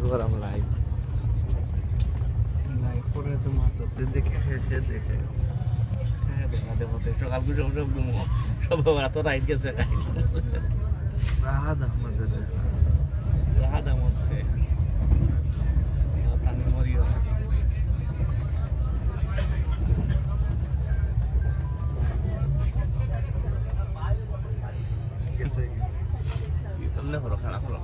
করাম লাইভ করে তো মাত্র দেখে সে দেখে দেখা দেবো সকাল সব রাত রাইট গেছে রাহাত আহমদের রাহাত আহমদ তামিম মরিও গেছে এমনি করো খারাপ করো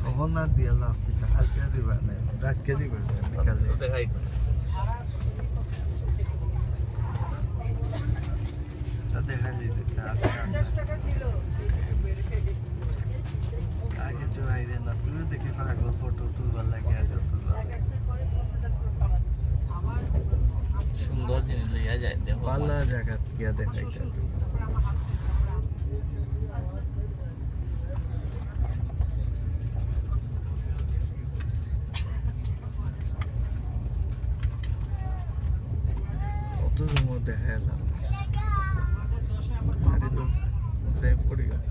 কখন আর দিয়ে লাভ কিন্তু হালকা দিবা না রাতকে দিবে বিকালে দেখাই দেখা দিতে আগে তো আইরে না তুই দেখি পাগল ফটো তুলবার লাগে আগে তুলবার সুন্দর জিনিস লইয়া যায় দেখো পাল্লা জায়গা গিয়া দেখাই কত সময় দেখা এলাম আরে তো সেভ পড়ে গেল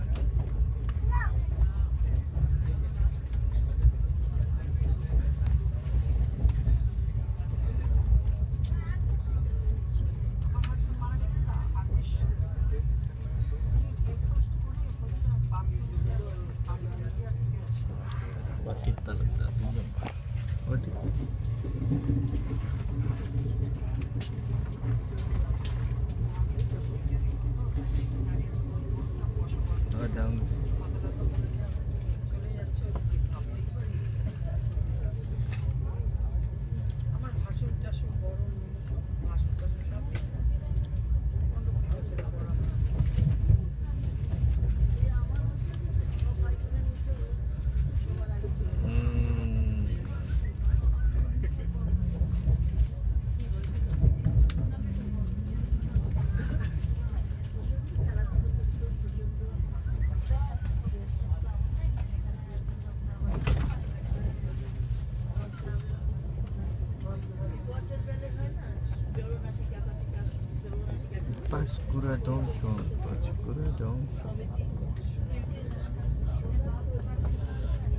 Pascura Donjon, Pascura Donjon.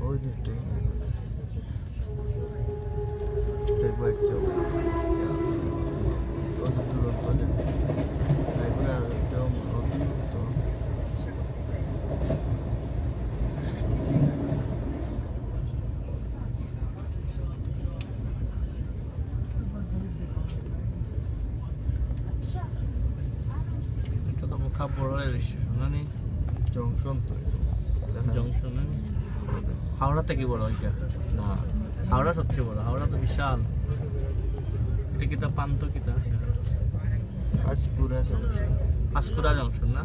Oy the train. Train by Joe. Oy the Durontone. Pascura Donjon. বড় স্টেশন না জংশন তো জংশন হাওড়া থেকে বড় ওইটা না হাওড়া সবচেয়ে বড় হাওড়া তো বিশাল এটা কিটা পান্ত কিটা পাঁচকুড়া জংশন না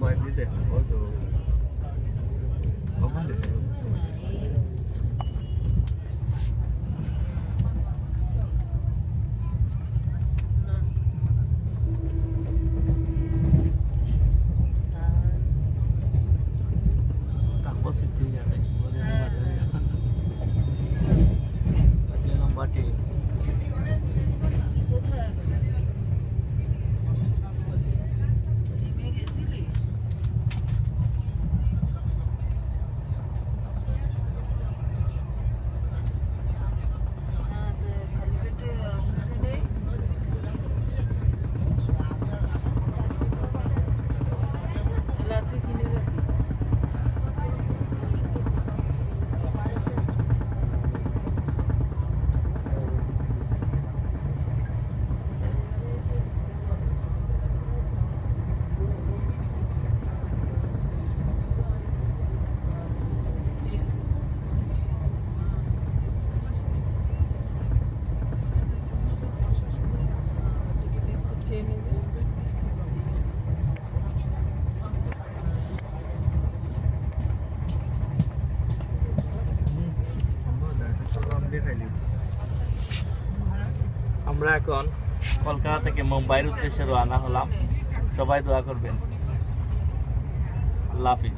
বাইরে দেখা কত কখন দেখা এখন কলকাতা থেকে মুম্বাইয়ের উদ্দেশ্যে রওনা হলাম। সবাই দোয়া করবেন। আল্লাহ হাফিজ।